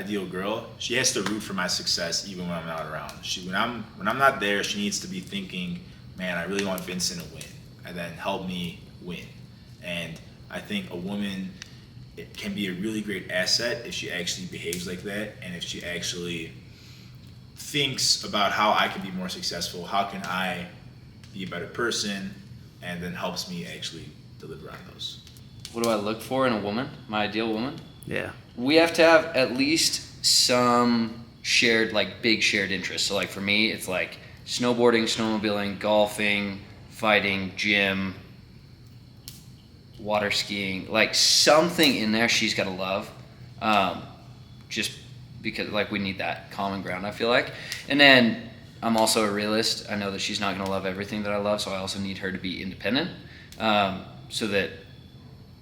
ideal girl, she has to root for my success even when I'm not around. When I'm not there, she needs to be thinking, man, I really want Vincent to win, and then help me win. And I think a woman, it can be a really great asset if she actually behaves like that, and if she actually thinks about how I can be more successful, how can I be a better person, and then helps me actually deliver on those. What do I look for in a woman, my ideal woman? Yeah. We have to have at least some shared, like big shared interests. So like for me, it's like snowboarding, snowmobiling, golfing, fighting, gym, water skiing, like something in there she's got to love. Just because like we need that common ground, I feel like. And then I'm also a realist. I know that she's not going to love everything that I love, so I also need her to be independent, so that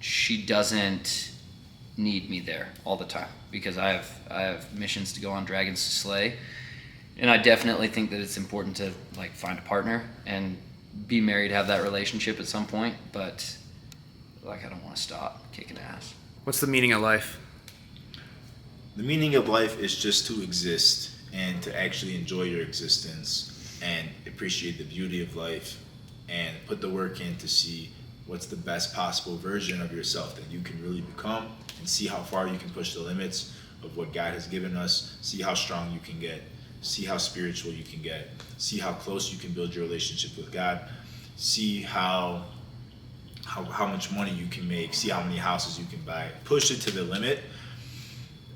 she doesn't need me there all the time, because I have missions to go on, dragons to slay, and I definitely think that it's important to like find a partner and be married, have that relationship at some point, but like I don't want to stop kicking ass. What's the meaning of life? The meaning of life is just to exist and to actually enjoy your existence and appreciate the beauty of life and put the work in to see what's the best possible version of yourself that you can really become, and see how far you can push the limits of what God has given us, see how strong you can get, see how spiritual you can get, see how close you can build your relationship with God, see how much money you can make, see how many houses you can buy. Push it to the limit.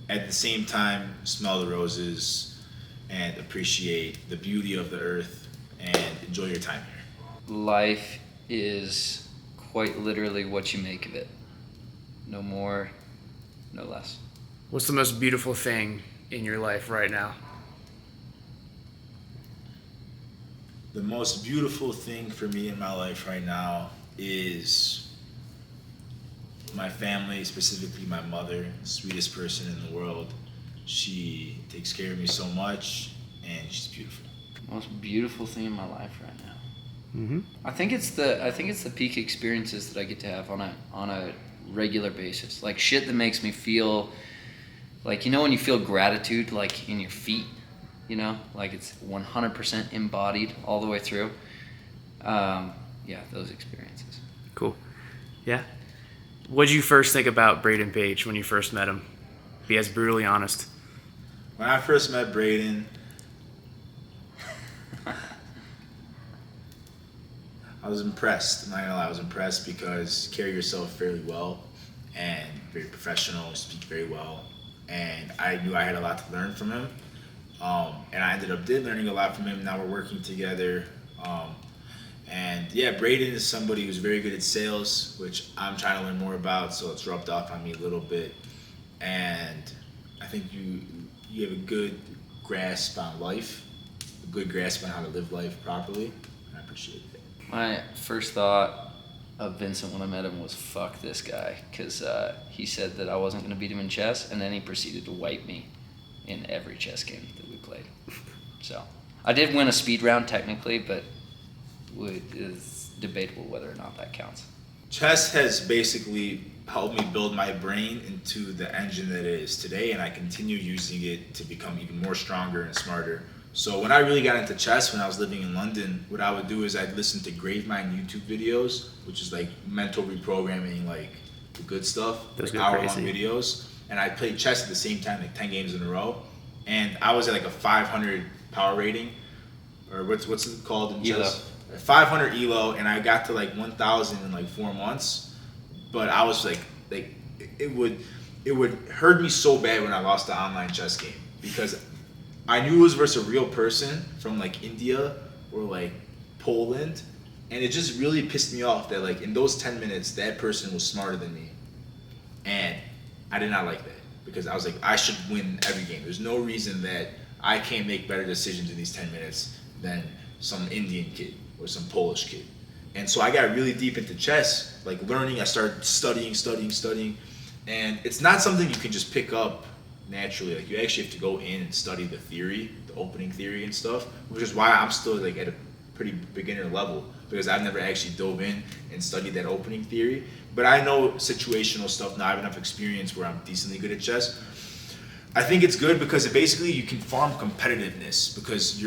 At the same time, smell the roses and appreciate the beauty of the earth and enjoy your time here. Life is quite literally what you make of it. No more, no less. What's the most beautiful thing in your life right now? The most beautiful thing for me in my life right now is my family, specifically my mother, the sweetest person in the world. She takes care of me so much, and she's beautiful. Most beautiful thing in my life right now. Mm-hmm. I think it's the peak experiences that I get to have on a regular basis. Like shit that makes me feel like, you know, when you feel gratitude like in your feet, you know, like it's 100% embodied all the way through. Yeah, those experiences. Cool. Yeah. What did you first think about Braedon Page when you first met him? Be as brutally honest. When I first met Braedon, I was impressed. I'm not gonna lie, I was impressed because you carry yourself fairly well and very professional, speak very well, and I knew I had a lot to learn from him. And I ended up learning a lot from him. Now we're working together. And yeah, Braedon is somebody who's very good at sales, which I'm trying to learn more about, so it's rubbed off on me a little bit. And I think you have a good grasp on life, a good grasp on how to live life properly, and I appreciate it. My first thought of Vincent when I met him was, fuck this guy, because he said that I wasn't going to beat him in chess, and then he proceeded to wipe me in every chess game that we played. So I did win a speed round technically, but it's debatable whether or not that counts. Chess has basically helped me build my brain into the engine that it is today, and I continue using it to become even more stronger and smarter. So when I really got into chess when I was living in London, what I would do is I'd listen to Gravemind YouTube videos, which is like mental reprogramming, like the good stuff, Those like go hour-long crazy. videos. And I played chess at the same time, like 10 games in a row. And I was at like a 500 power rating, or what's it called in chess? 500 ELO, and I got to like 1,000 in like 4 months. But I was like it would hurt me so bad when I lost the online chess game, because I knew it was versus a real person from like India or like Poland, and it just really pissed me off that like in those 10 minutes that person was smarter than me, and I did not like that, because I was like, I should win every game. There's no reason that I can't make better decisions in these 10 minutes than some Indian kid or some Polish kid. And so I got really deep into chess, like learning. I started studying, and it's not something you can just pick up naturally. Like you actually have to go in and study the theory, the opening theory and stuff, which is why I'm still like at a pretty beginner level, because I've never actually dove in and studied that opening theory. But I know situational stuff now. I have enough experience where I'm decently good at chess. I think it's good because basically you can farm competitiveness because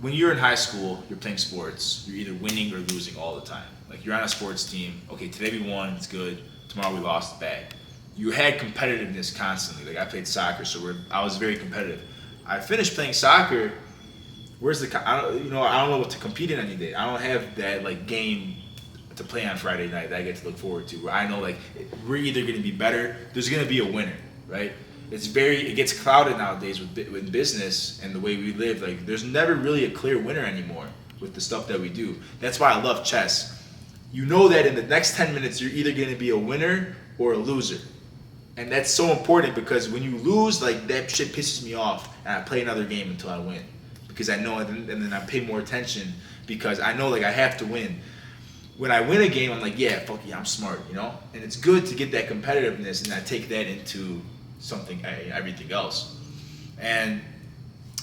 when you're in high school, you're playing sports, you're either winning or losing all the time. Like you're on a sports team, okay, today we won, it's good, tomorrow we lost, bad. You had competitiveness constantly. Like I played soccer, so I was very competitive. I finished playing soccer. I don't know what to compete in any day. I don't have that like game to play on Friday night that I get to look forward to. Where I know like we're either going to be better. There's going to be a winner, right? It gets clouded nowadays with business and the way we live. Like there's never really a clear winner anymore with the stuff that we do. That's why I love chess. You know that in the next 10 minutes you're either going to be a winner or a loser. And that's so important because when you lose, like that shit pisses me off, and I play another game until I win, because I know, and then I pay more attention because I know like I have to win. When I win a game, I'm like, yeah, fuck yeah, I'm smart, you know. And it's good to get that competitiveness, and I take that into everything else. And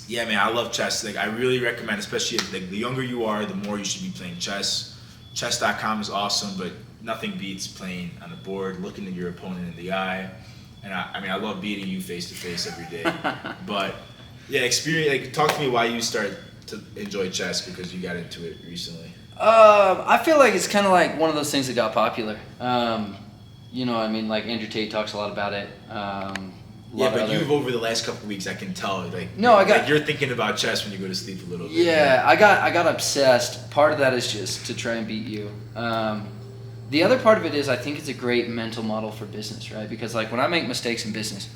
yeah, man, I love chess. Like I really recommend, especially like the younger you are, the more you should be playing chess. Chess.com is awesome, but nothing beats playing on the board, looking at your opponent in the eye. And I love beating you face to face every day. But yeah, talk to me why you started to enjoy chess, because you got into it recently. I feel like it's kind of like one of those things that got popular. Like Andrew Tate talks a lot about it. You've over the last couple of weeks, I can tell, you're thinking about chess when you go to sleep a little bit. Yeah, I got obsessed. Part of that is just to try and beat you. The other part of it is I think it's a great mental model for business, right? Because like when I make mistakes in business,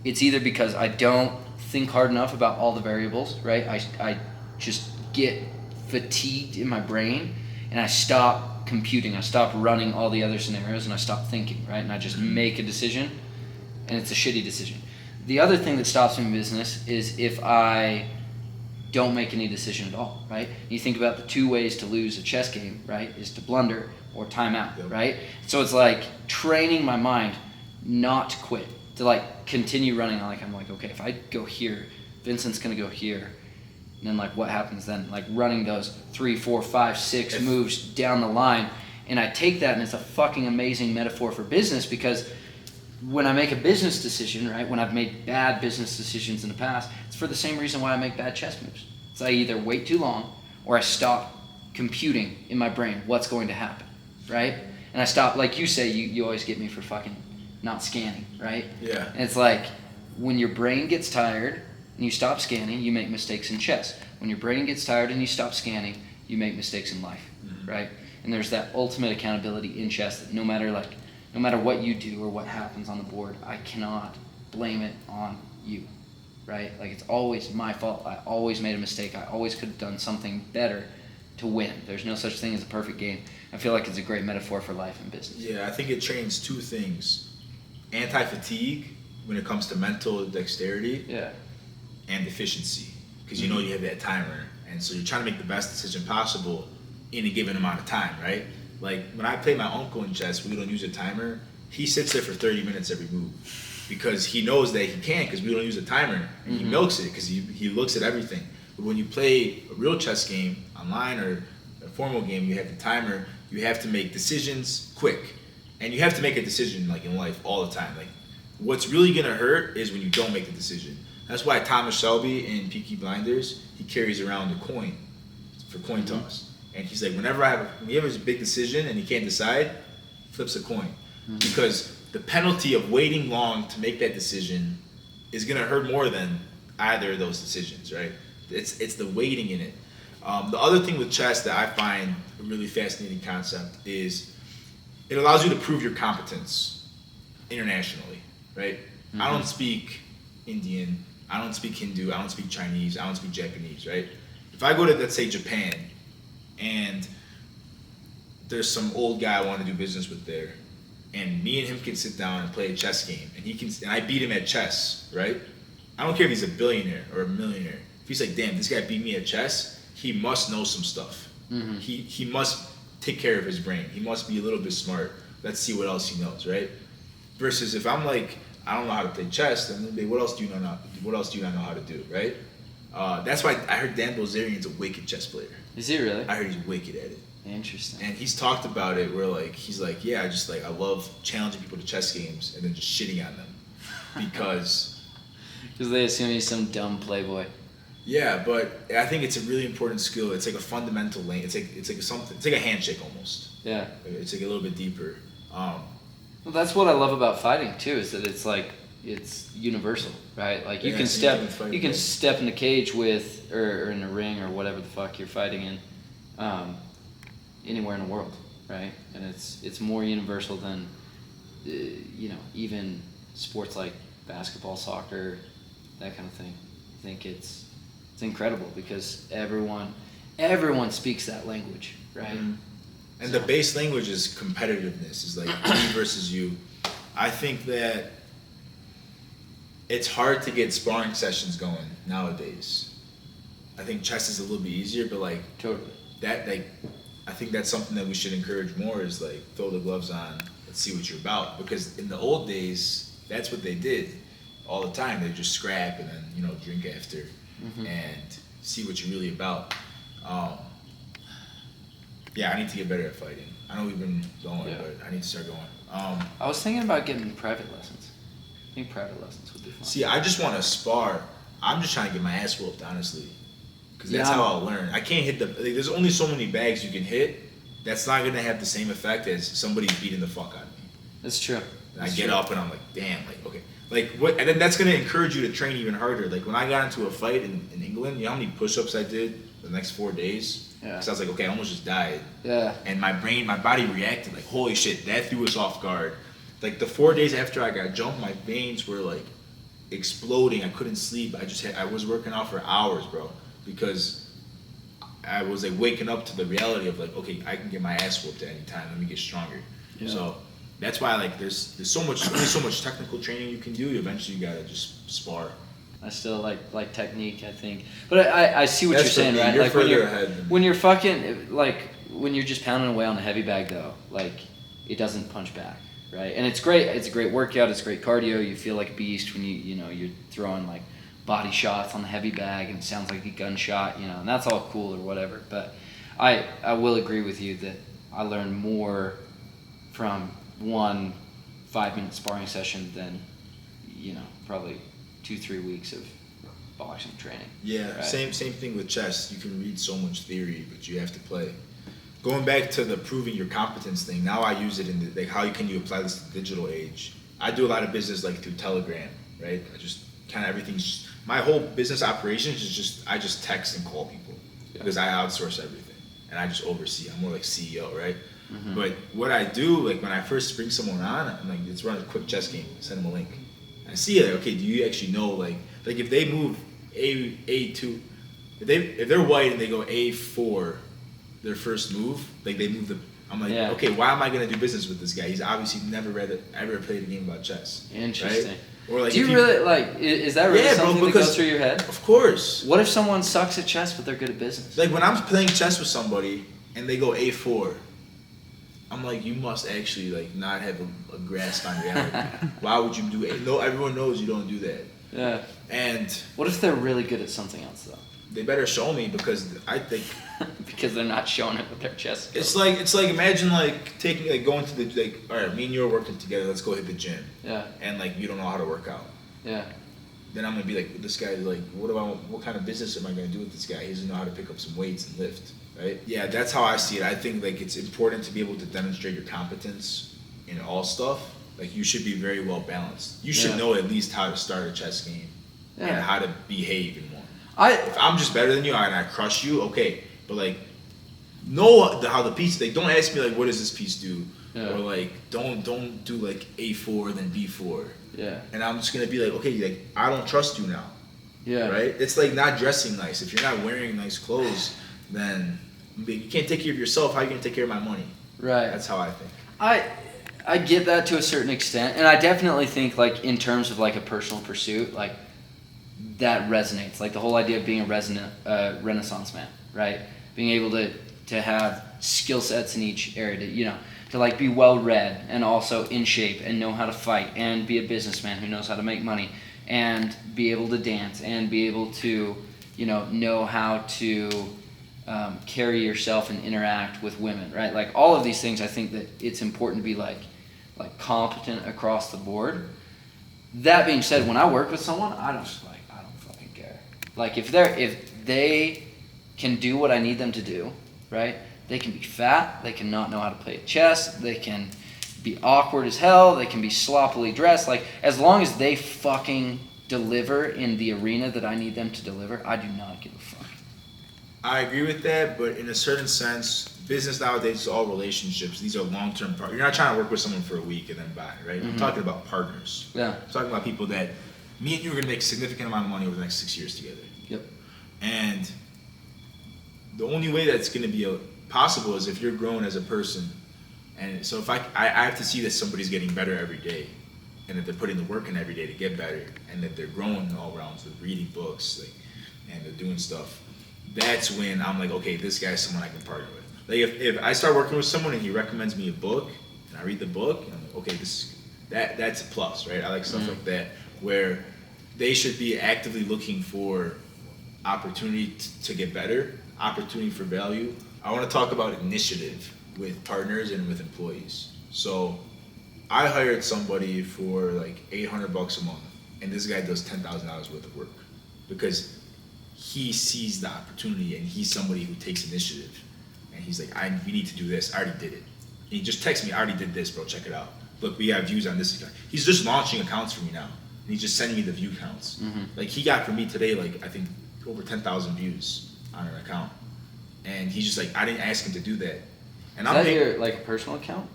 it's either because I don't think hard enough about all the variables, right? I just get fatigued in my brain and I stop computing. I stop running all the other scenarios and I stop thinking, right? And I just make a decision and it's a shitty decision. The other thing that stops me in business is if I don't make any decision at all, right? You think about the two ways to lose a chess game, right? Is to blunder or time out, right? So it's like training my mind not to quit, to like continue running. I'm like, okay, if I go here, Vincent's gonna go here. And then like what happens then? Like running those 3, 4, 5, 6 moves down the line. And I take that and it's a fucking amazing metaphor for business, because when I make a business decision, right, when I've made bad business decisions in the past, it's for the same reason why I make bad chess moves. It's I either wait too long or I stop computing in my brain what's going to happen, right? And I stop, like you say, you always get me for fucking not scanning, right? Yeah. And it's like when your brain gets tired and you stop scanning, you make mistakes in chess. When your brain gets tired and you stop scanning, you make mistakes in life, right? And there's that ultimate accountability in chess that no matter what you do or what happens on the board, I cannot blame it on you, right? Like it's always my fault. I always made a mistake. I always could have done something better to win. There's no such thing as a perfect game. I feel like it's a great metaphor for life and business. Yeah, I think it trains two things: anti-fatigue when it comes to mental dexterity, and efficiency, because you know you have that timer, and so you're trying to make the best decision possible in a given amount of time, right? Like when I play my uncle in chess, we don't use a timer. He sits there for 30 minutes every move because he knows that he can't, because we don't use a timer, and he milks it because he looks at everything. But when you play a real chess game online or a formal game, you have the timer. You have to make decisions quick, and you have to make a decision like in life all the time. Like what's really gonna hurt is when you don't make the decision. That's why Thomas Shelby in Peaky Blinders, he carries around a coin for coin toss. And he's like, when he has a big decision and he can't decide, flips a coin. Because the penalty of waiting long to make that decision is gonna hurt more than either of those decisions, right? It's the waiting in it. The other thing with chess that I find a really fascinating concept is it allows you to prove your competence internationally, right? I don't speak Indian, I don't speak Hindu, I don't speak Chinese, I don't speak Japanese, right? If I go to, let's say, Japan, and there's some old guy I want to do business with there, and me and him can sit down and play a chess game, and I beat him at chess, right? I don't care if he's a billionaire or a millionaire. If he's like, damn, this guy beat me at chess, he must know some stuff. He must take care of his brain. He must be a little bit smart. Let's see what else he knows, right? Versus if I'm like, I don't know how to play chess, then they'll be, what else do you not know how to do, right? That's why I heard Dan Bilzerian's a wicked chess player. Is he really? I heard he's wicked at it. Interesting. And he's talked about it where like he's like, yeah, I love challenging people to chess games and then just shitting on them because Because they assume he's some dumb playboy. Yeah, but I think it's a really important skill. It's like a fundamental lane. It's like something. It's like a handshake almost. Yeah. It's like a little bit deeper. Well, that's what I love about fighting too, is that it's universal, right? Like you can step in a cage with or in a ring or whatever the fuck you're fighting in, anywhere in the world, right? And it's more universal than even sports like basketball, soccer, that kind of thing. I think it's incredible because everyone speaks that language, right? Mm-hmm. And the base language is competitiveness. Is like me versus you. I think that it's hard to get sparring sessions going nowadays. I think chess is a little bit easier, but like totally I think that's something that we should encourage more. Is like throw the gloves on, let's see what you're about. Because in the old days, that's what they did all the time. They just scrap and then drink after and see what you're really about. Yeah, I need to get better at fighting. I know we've been going, but I need to start going. I was thinking about getting private lessons. I think private lessons would be fun. See, I just want to spar. I'm just trying to get my ass whooped, honestly. Because that's how I'll learn. I can't hit there's only so many bags you can hit. That's not going to have the same effect as somebody beating the fuck out of me. That's true. And I get up and I'm like, damn, like, okay. Like, what? And then that's going to encourage you to train even harder. Like, when I got into a fight in England, you know how many push-ups I did the next 4 days? Yeah. Because I was like, okay, I almost just died. Yeah. And my body reacted like, holy shit, that threw us off guard. Like, the 4 days after I got jumped, my veins were, like, exploding. I couldn't sleep. I was working out for hours, bro. Because I was, like, waking up to the reality of, like, okay, I can get my ass whooped at any time. Let me get stronger. Yeah. So that's why, like, there's only so much technical training you can do. Eventually, you gotta just spar. I still like technique, I think, but I see what you're saying, right? You're like when you're fucking like when you're just pounding away on the heavy bag though, like it doesn't punch back, right? And it's great. It's a great workout. It's great cardio. You feel like a beast when you're throwing like body shots on the heavy bag and it sounds like a gunshot, and that's all cool or whatever. But I will agree with you that I learned more from one 5-minute sparring session than probably 2-3 weeks of boxing training. Yeah, right? Same thing with chess. You can read so much theory, but you have to play. Going back to the proving your competence thing, now I use it in like how can you apply this to the digital age? I do a lot of business like through Telegram, right? I just kind of everything's my whole business operations is I just text and call people because I outsource everything and I just oversee. I'm more like CEO, right? Mm-hmm. But what I do, like when I first bring someone on, I'm like, let's run a quick chess game. Send them a link. I see it. Okay, do you actually know like if they move A2, if they're white and they go A4, their first move, like they move the. I'm like, okay, why am I gonna do business with this guy? He's obviously never ever played a game about chess. Interesting. Right? Or like, do you really like? Is that really something that goes through your head? Of course. What if someone sucks at chess but they're good at business? Like when I'm playing chess with somebody and they go A4. I'm like, you must actually like not have a grasp on reality. Why would you do it? No, everyone knows you don't do that. Yeah. And what if they're really good at something else though? They better show me because I think because they're not showing it with their chess skills. It's like imagine like going to the all right, me and you are working together. Let's go hit the gym. Yeah. And like you don't know how to work out. Yeah. Then I'm gonna be like, this guy's like, what kind of business am I gonna do with this guy? He doesn't know how to pick up some weights and lift. Right? Yeah, that's how I see it. I think like it's important to be able to demonstrate your competence in all stuff. Like you should be very well balanced. You should know at least how to start a chess game and how to behave in one. If I'm just better than you and I crush you, okay. But like know how the piece. Like don't ask me like what does this piece do, or like don't do like A4 then B4. Yeah. And I'm just gonna be like, okay, like I don't trust you now. Yeah. Right? It's like not dressing nice. If you're not wearing nice clothes, then you can't take care of yourself. How are you gonna take care of my money? Right. That's how I think. I get that to a certain extent, and I definitely think like in terms of like a personal pursuit, like that resonates. Like the whole idea of being a Renaissance man, right? Being able to have skill sets in each area, to like be well read and also in shape and know how to fight and be a businessman who knows how to make money and be able to dance and be able to, know how to carry yourself and interact with women, right? Like all of these things, I think that it's important to be like competent across the board. That being said, when I work with someone, I don't fucking care. Like if they can do what I need them to do, right? They can be fat, they can not know how to play chess, they can be awkward as hell, they can be sloppily dressed. Like as long as they fucking deliver in the arena that I need them to deliver, I do not give a fuck. I agree with that, but in a certain sense, business nowadays is all relationships. These are long-term partners. You're not trying to work with someone for a week and then bye, right? I'm talking about partners. Yeah. I'm talking about people that me and you are going to make a significant amount of money over the next 6 years together. Yep. And the only way that's going to be possible is if you're growing as a person. And so if I have to see that somebody's getting better every day, and that they're putting the work in every day to get better, and that they're growing all around, so they're reading books, and they're doing stuff. That's when I'm like, okay, this guy's someone I can partner with. Like if I start working with someone and he recommends me a book, and I read the book, and I'm like, okay, that's a plus, right? I like stuff like that, where they should be actively looking for opportunity to get better, opportunity for value. I want to talk about initiative with partners and with employees. So I hired somebody for like $800 a month, and this guy does $10,000 worth of work because he sees the opportunity, and he's somebody who takes initiative. And he's like, we need to do this. I already did it. And he just texts me, I already did this, bro. Check it out. Look, we have views on this account. He's just launching accounts for me now. And he's just sending me the view counts. Mm-hmm. Like he got for me today, like I think over 10,000 views on an account. And he's just like, I didn't ask him to do that. And Is that your like personal account?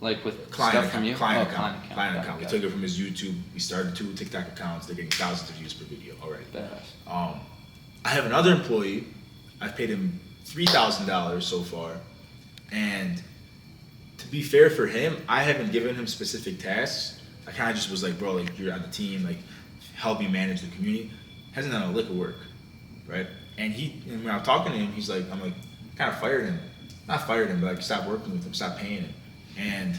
Like with client stuff account, from you? Client account. We Got took it from his YouTube. We started 2 TikTok accounts. They're getting thousands of views per video already. Badass. I have another employee. I've paid him $3,000 so far. And to be fair for him, I haven't given him specific tasks. I kind of just was like, bro, like you're on the team, like help me manage the community. Hasn't done a lick of work, right? And when I'm talking to him, he's like, I'm like, kind of fired him. Not fired him, but like stopped working with him, stopped paying him. And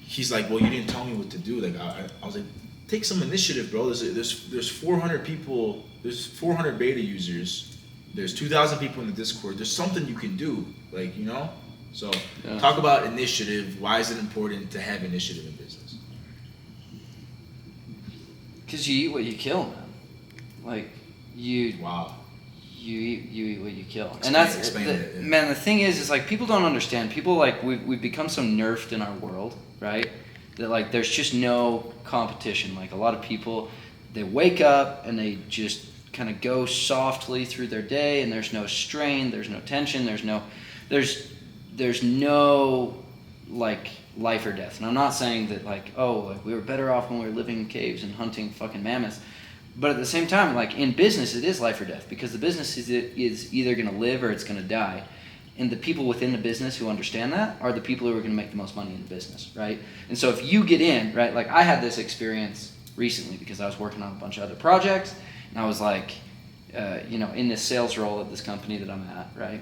he's like, well, you didn't tell me what to do. Like I was like, take some initiative, bro. There's 400 people. There's 400 beta users. There's 2,000 people in the Discord. There's something you can do, like, you know? So talk about initiative. Why is it important to have initiative in business? Because you eat what you kill, man. Like, Wow. You eat what you kill. Explain, and that's, yeah. Man, the thing is like, people don't understand. People, like, we've become so nerfed in our world, right? That, like, there's just no competition. Like, a lot of people, they wake up and they just kind of go softly through their day, and there's no strain, there's no tension, there's no like life or death. And I'm not saying that like, oh, like we were better off when we were living in caves and hunting fucking mammoths, but at the same time, like in business, it is life or death, because the business is either going to live or it's going to die. And the people within the business who understand that are the people who are going to make the most money in the business, right? And so if you get in, right, like I had this experience recently because I was working on a bunch of other projects, and I was like, in this sales role at this company that I'm at, right?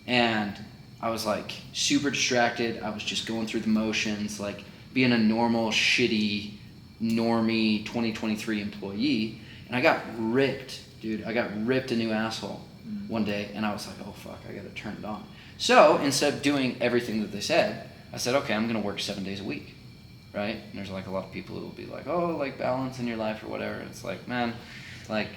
And I was like super distracted. I was just going through the motions, like being a normal, shitty, normie 2023 employee. And I got ripped, dude. I got ripped a new asshole one day, and I was like, oh fuck, I gotta turn it on. So instead of doing everything that they said, I said, okay, I'm gonna work 7 days a week, right? And there's like a lot of people who will be like, oh, like balance in your life or whatever. It's like, man, like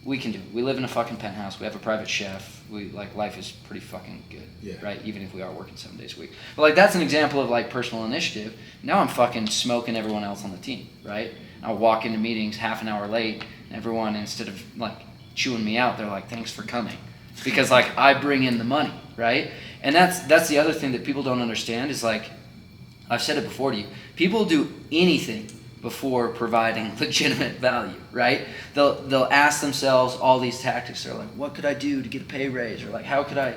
we can do it. We live in a fucking penthouse. We have a private chef. Life is pretty fucking good, right? Even if we are working 7 days a week. But like that's an example of like personal initiative. Now I'm fucking smoking everyone else on the team, right? I'll walk into meetings half an hour late, and everyone, instead of like chewing me out, they're like, thanks for coming. Because like I bring in the money, right? And that's the other thing that people don't understand is like, I've said it before to you, people do anything before providing legitimate value, right? They'll ask themselves all these tactics. They're like, what could I do to get a pay raise? Or like, how could I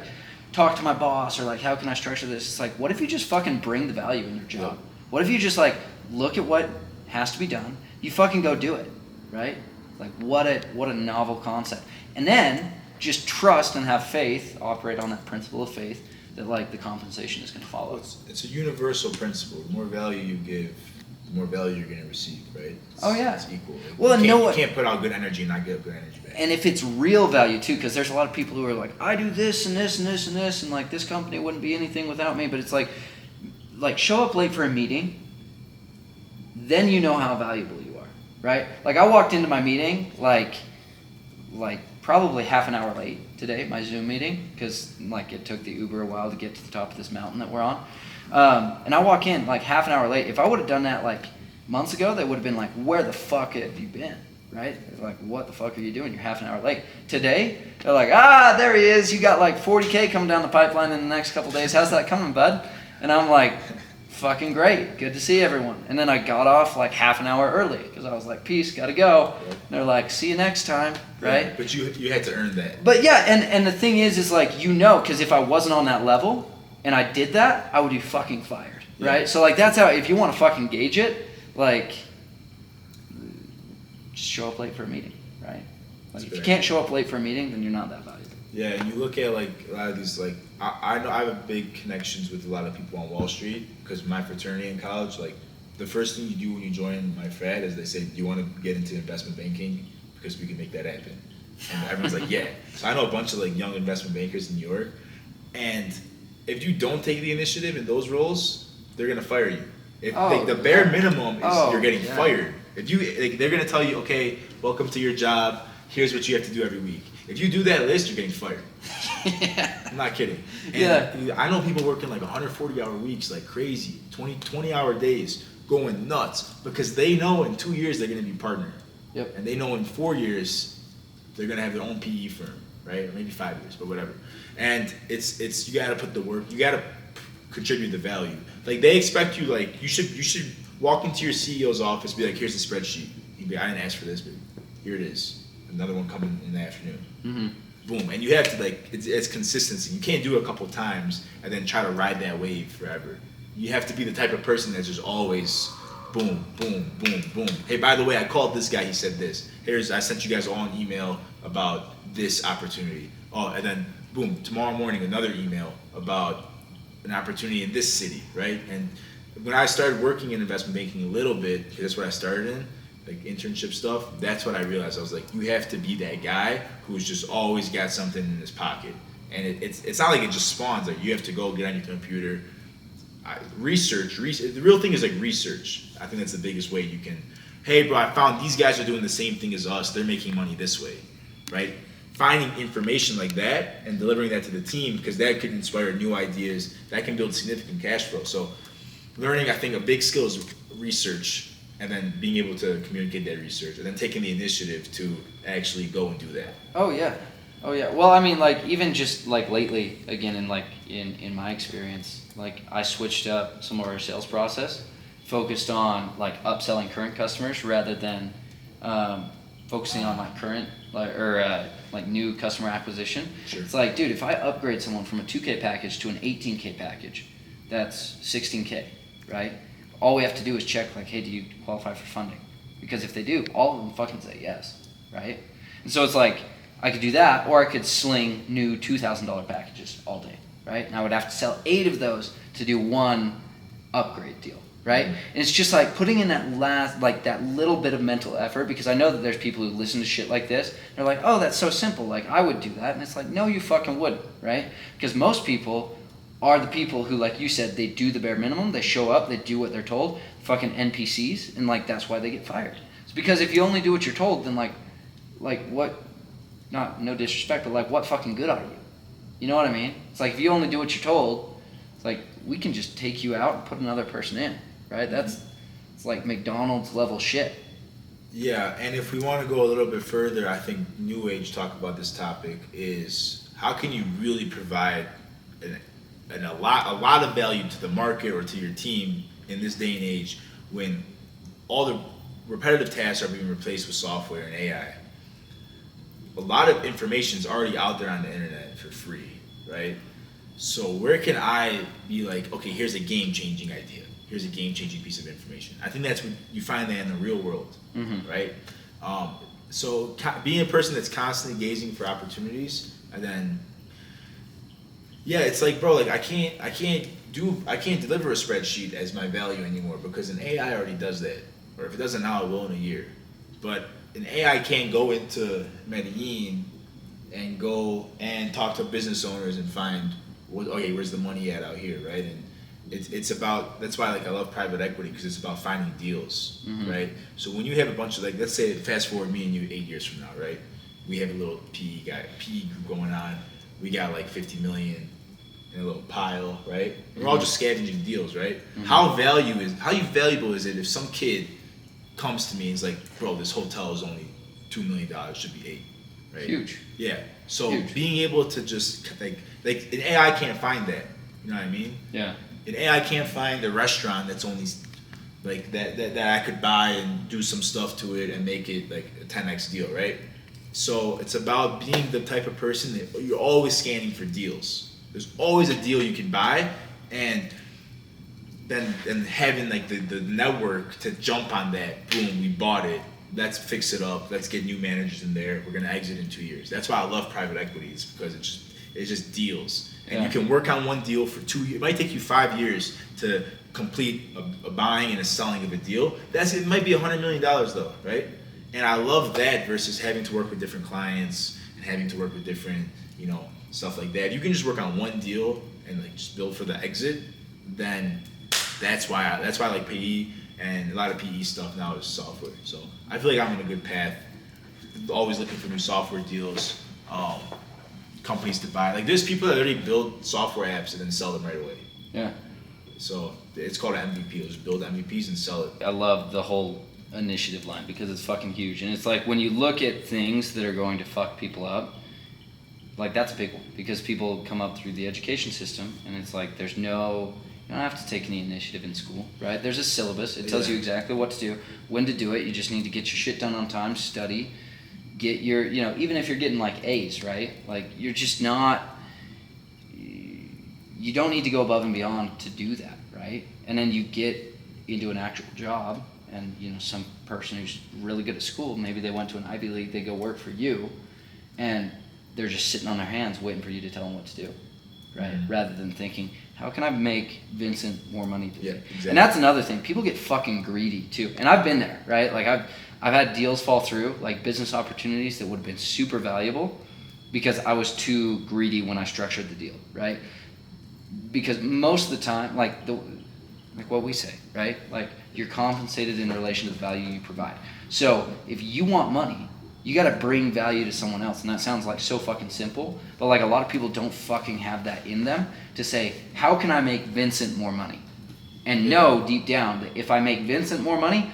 talk to my boss? Or like, how can I structure this? It's like, what if you just fucking bring the value in your job? Yeah. What if you just like look at what has to be done, you fucking go do it, right? Like what a novel concept. And then just trust and have faith, operate on that principle of faith that like the compensation is gonna follow. It's a universal principle. The more value you give, the more value you're going to receive, right? It's equal. Like, well, you can't put out good energy and not get good energy back. And if it's real value too, because there's a lot of people who are like, I do this and this and this and this, and like this company wouldn't be anything without me. But it's like show up late for a meeting. then you know how valuable you are, right? Like I walked into my meeting like probably half an hour late today, my Zoom meeting, because like it took the Uber a while to get to the top of this mountain that we're on. And I walk in like half an hour late. If I would have done that like months ago, they would have been like, where the fuck have you been? Right? They're like, what the fuck are you doing? You're half an hour late. Today, they're like, there he is. You got like 40K coming down the pipeline in the next couple days. How's that coming, bud? And I'm like, fucking great. Good to see everyone. And then I got off like half an hour early because I was like, peace, gotta go. And they're like, see you next time, right? Yeah, but you had to earn that. But yeah, and the thing is like, because if I wasn't on that level and I did that, I would be fucking fired, right? Yeah. So like that's how, if you want to fucking gauge it, like, just show up late for a meeting, right? Like if you can't show up late for a meeting, then you're not that valuable. Yeah, and you look at like a lot of these, like I know I have big connections with a lot of people on Wall Street because my fraternity in college, like the first thing you do when you join my frat is they say, do you want to get into investment banking because we can make that happen? And everyone's like, yeah. So I know a bunch of like young investment bankers in New York, and if you don't take the initiative in those roles, they're gonna fire you. If the bare minimum is you're getting fired. If you they're gonna tell you, okay, welcome to your job. Here's what you have to do every week. If you do that list, you're getting fired. Yeah. I'm not kidding. And I know people working like 140-hour weeks, like crazy, 20-hour days, going nuts because they know in 2 years they're gonna be partner. Yep. And they know in 4 years they're gonna have their own PE firm, right? Or maybe 5 years, but whatever. And it's you gotta put the work. You gotta contribute the value. Like they expect you, like you should walk into your CEO's office, be like, here's the spreadsheet. He'd be, I didn't ask for this, but here it is. Another one coming in the afternoon. Mm-hmm. Boom. And you have to like, it's consistency. You can't do it a couple times and then try to ride that wave forever. You have to be the type of person that's just always boom, boom, boom, boom. Hey, by the way, I called this guy. He said this. I sent you guys all an email about this opportunity. Oh, and then boom, tomorrow morning, another email about an opportunity in this city, right? And when I started working in investment banking a little bit, 'cause that's what I started in, like internship stuff, that's what I realized. I was like, you have to be that guy who's just always got something in his pocket. And it's not like it just spawns. Like you have to go get on your computer, research. The real thing is like research. I think that's the biggest way you can, hey bro, I found these guys are doing the same thing as us. They're making money this way, right? Finding information like that and delivering that to the team, because that could inspire new ideas. That can build significant cash flow. So learning, I think a big skill is research, and then being able to communicate that research, and then taking the initiative to actually go and do that. Oh yeah. Well, I mean, like even just like lately, again, in my experience, like I switched up some of our sales process, focused on like upselling current customers rather than focusing on like current like new customer acquisition. Sure. It's like, dude, if I upgrade someone from a 2K package to an 18K package, that's 16K, right? All we have to do is check like, hey, do you qualify for funding? Because if they do, all of them fucking say yes, right? And so it's like, I could do that, or I could sling new $2,000 packages all day, right? And I would have to sell 8 of those to do one upgrade deal, right? And it's just like putting in that little bit of mental effort, because I know that there's people who listen to shit like this. They're like, oh, that's so simple. Like, I would do that. And it's like, no, you fucking wouldn't, right? Because most people are the people who, like you said, they do the bare minimum. They show up, they do what they're told. Fucking NPCs, and like that's why they get fired. It's because if you only do what you're told, then like what? No disrespect, but like what fucking good are you? You know what I mean? It's like if you only do what you're told, it's like we can just take you out and put another person in, right? It's like McDonald's level shit. Yeah, and if we want to go a little bit further, I think New Age talk about this topic is how can you really provide a lot of value to the market or to your team in this day and age when all the repetitive tasks are being replaced with software and AI. A lot of information is already out there on the internet for free, right? So where can I be like, okay, here's a game-changing idea. Here's a game-changing piece of information. I think that's what you find that in the real world, right? So being a person that's constantly gazing for opportunities, and then, yeah, it's like, bro, like I can't deliver a spreadsheet as my value anymore because an AI already does that, or if it doesn't now, it will in a year. But an AI can't go into Medellin and go and talk to business owners and find, okay, where's the money at out here, right? it's about, that's why like I love private equity, because it's about finding deals, right? So when you have a bunch of, like, let's say fast forward me and you 8 years from now, right? We have a little PE group going on. We got like 50 million in a little pile, right? We're all just scavenging deals, right? How valuable is it if some kid comes to me and is like, bro, this hotel is only $2 million, should be 8, right? Huge. Yeah. So Huge. being able to just like an AI can't find that. You know what I mean? Yeah. An AI can't find a restaurant that's only like that I could buy and do some stuff to it and make it like a 10x deal, right? So it's about being the type of person that you're always scanning for deals. There's always a deal you can buy, and then having like the network to jump on that. Boom, we bought it. Let's fix it up. Let's get new managers in there. We're gonna exit in 2 years. That's why I love private equities, because it's just deals, and you can work on one deal for 2 years. It might take you 5 years to complete a buying and a selling of a deal. It might be $100 million though, right? And I love that versus having to work with different clients and having to work with different, stuff like that. If you can just work on one deal and like just build for the exit, then that's why I like PE, and a lot of PE stuff now is software. So I feel like I'm on a good path. Always looking for new software deals, companies to buy. Like there's people that already build software apps and then sell them right away. Yeah. So it's called an MVP. Just build MVPs and sell it. I love the whole initiative line because it's fucking huge. And it's like when you look at things that are going to fuck people up, like that's a big one, because people come up through the education system and it's like you don't have to take any initiative in school, right? There's a syllabus. It tells you exactly what to do, when to do it. You just need to get your shit done on time, study, get your, even if you're getting like A's, right? Like you're just not, you don't need to go above and beyond to do that, right? And then you get into an actual job and, some person who's really good at school, maybe they went to an Ivy League, they go work for you, and they're just sitting on their hands waiting for you to tell them what to do, right? Rather than thinking, how can I make Vincent more money today? Yeah, exactly. And that's another thing. People get fucking greedy too. And I've been there, right? Like I've had deals fall through, like business opportunities that would have been super valuable because I was too greedy when I structured the deal, right? Because most of the time, like what we say, right? Like you're compensated in relation to the value you provide. So if you want money, you got to bring value to someone else. And that sounds like so fucking simple, but like a lot of people don't fucking have that in them to say, how can I make Vincent more money? And know deep down that if I make Vincent more money,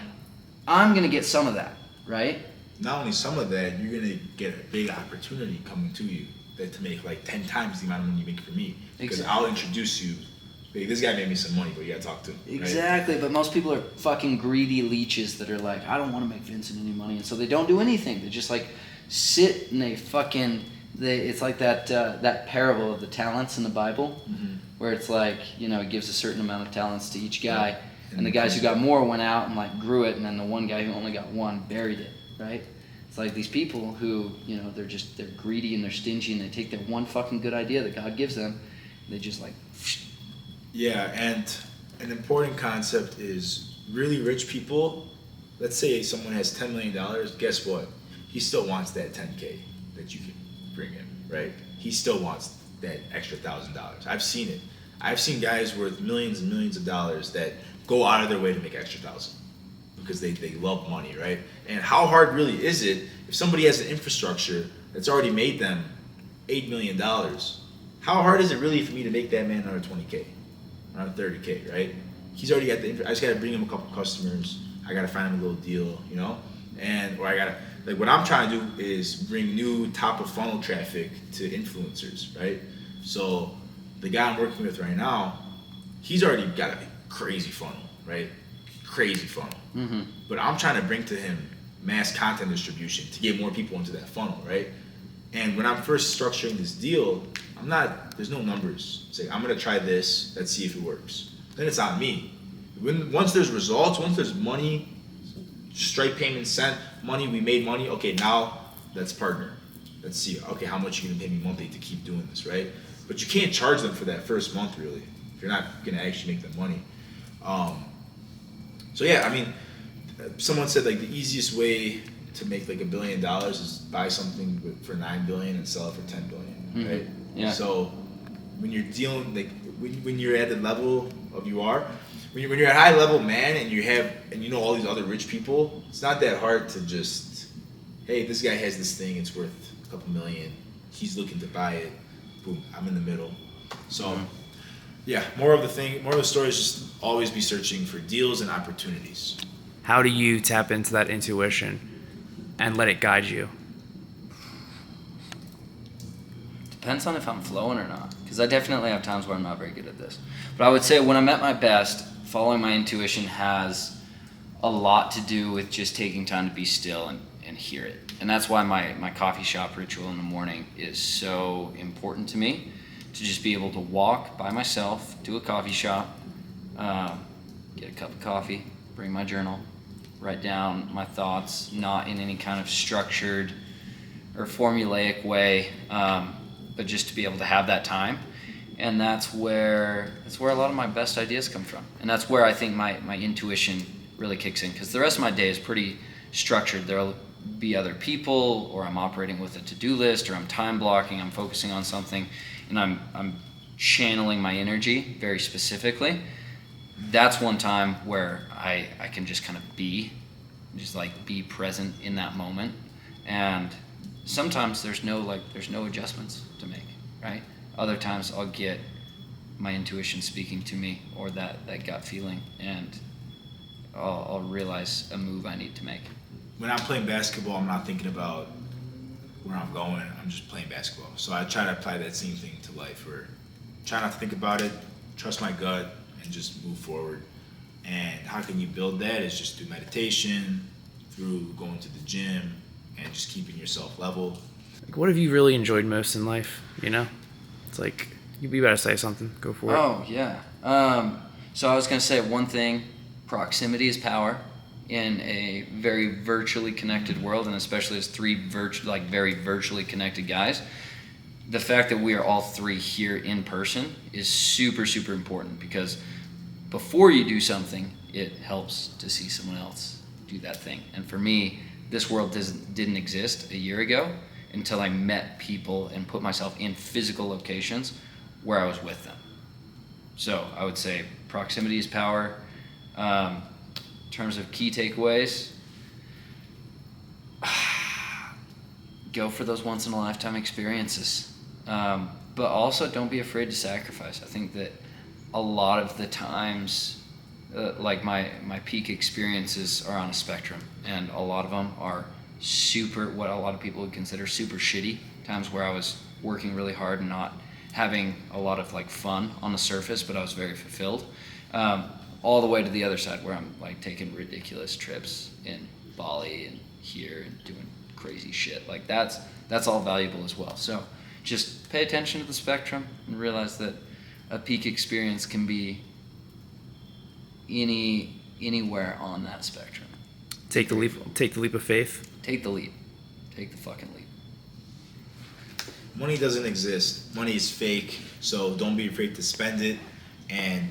I'm going to get some of that, right? Not only some of that, you're going to get a big opportunity coming to you to make like 10 times the amount of money you make for me. Because I'll introduce you. Hey, this guy made me some money, but you got to talk to him. Right? Exactly, but most people are fucking greedy leeches that are like, I don't want to make Vincent any money. And so they don't do anything. They just like sit and it's like that parable of the talents in the Bible, where it's like, it gives a certain amount of talents to each guy. And the guys who got more went out and like grew it, and then the one guy who only got one buried it, right? It's like these people who, they're greedy and they're stingy, and they take that one fucking good idea that God gives them, and they just like... Yeah, and an important concept is really rich people, let's say someone has $10 million, guess what? He still wants that 10K that you can bring him, right? He still wants that extra $1,000. I've seen it. I've seen guys worth millions and millions of dollars that go out of their way to make extra $1,000 because they love money, right? And how hard really is it if somebody has an infrastructure that's already made them $8 million? How hard is it really for me to make that man another 20K? Around 30K, right? He's already got I just gotta bring him a couple customers. I gotta find him a little deal, or I gotta, like what I'm trying to do is bring new top of funnel traffic to influencers, right? So the guy I'm working with right now, he's already got a crazy funnel, right? Crazy funnel. But I'm trying to bring to him mass content distribution to get more people into that funnel, right? And when I'm first structuring this deal, there's no numbers. It's like, I'm gonna try this, let's see if it works. Then it's on me. Once there's results, once there's money, straight payments sent, money, we made money, okay, now let's partner. Let's see, okay, how much are you gonna pay me monthly to keep doing this, right? But you can't charge them for that first month, really, if you're not gonna actually make them money. So yeah, I mean, someone said like the easiest way to make like $1 billion is buy something for $9 billion and sell it for $10 billion, right? Yeah. So when you're dealing, like when you're at the level of you are. When you're a high level man and you know all these other rich people, it's not that hard to just, hey, this guy has this thing, it's worth a couple million. He's looking to buy it. Boom, I'm in the middle. So, yeah, more of the story is just always be searching for deals and opportunities. How do you tap into that intuition and let it guide you? Depends on if I'm flowing or not, because I definitely have times where I'm not very good at this. But I would say when I'm at my best, following my intuition has a lot to do with just taking time to be still and hear it. And that's why my coffee shop ritual in the morning is so important to me, to just be able to walk by myself to a coffee shop, get a cup of coffee, bring my journal, write down my thoughts, not in any kind of structured or formulaic way, but just to be able to have that time. And that's where a lot of my best ideas come from. And that's where I think my intuition really kicks in, because the rest of my day is pretty structured. There'll be other people, or I'm operating with a to-do list, or I'm time blocking, I'm focusing on something, and I'm channeling my energy very specifically. That's one time where I can just kind of be present in that moment. And sometimes there's no adjustments to make, right? Other times I'll get my intuition speaking to me, or that gut feeling, and I'll realize a move I need to make. When I'm playing basketball, I'm not thinking about where I'm going. I'm just playing basketball. So I try to apply that same thing to life, where try not to think about it, trust my gut, and just move forward. And how can you build that? Is just through meditation, through going to the gym, and just keeping yourself level. Like, what have you really enjoyed most in life? You know, it's like you better say something. Go for it. Oh yeah. So I was gonna say one thing: proximity is power in a very virtually connected world, and especially as three very virtually connected guys. The fact that we are all three here in person is super, super important, because before you do something, it helps to see someone else do that thing. And for me, this world didn't exist a year ago until I met people and put myself in physical locations where I was with them. So I would say proximity is power. In terms of key takeaways, go for those once-in-a-lifetime experiences. But also don't be afraid to sacrifice. I think that a lot of the times, like my peak experiences are on a spectrum, and a lot of them are what a lot of people would consider super shitty times, where I was working really hard and not having a lot of fun on the surface, but I was very fulfilled. All the way to the other side, where I'm taking ridiculous trips in Bali and here and doing crazy shit. That's all valuable as well. So just pay attention to the spectrum and realize that a peak experience can be anywhere on that spectrum. Take the leap of faith. Take the leap. Take the fucking leap. Money doesn't exist. Money is fake. So don't be afraid to spend it, and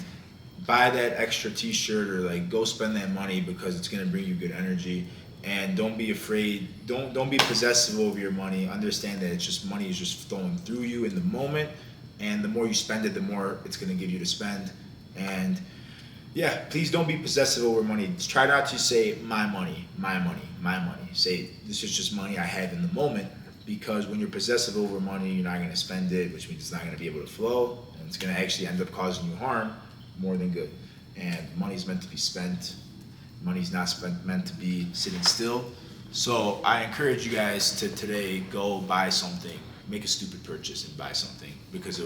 buy that extra t-shirt, or go spend that money, because it's going to bring you good energy. And don't be afraid. Don't be possessive over your money. Understand that money is just flowing through you in the moment, and the more you spend it, the more it's going to give you to spend. And yeah, please don't be possessive over money. Try not to say my money, my money, my money. Say this is just money I have in the moment, because when you're possessive over money, you're not going to spend it, which means it's not going to be able to flow, and it's going to actually end up causing you harm more than good. And money's meant to be spent. Money's not meant to be sitting still. So I encourage you guys to today go buy something, make a stupid purchase and buy something, because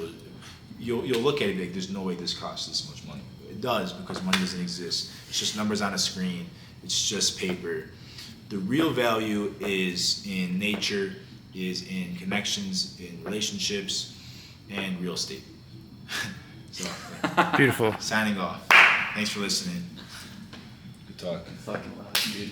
you'll look at it like there's no way this costs this much money. It does, because money doesn't exist. It's just numbers on a screen. It's just paper. The real value is in nature, is in connections, in relationships, and real estate. So, yeah. Beautiful. Signing off. Thanks for listening. Good talk. Fucking love, dude.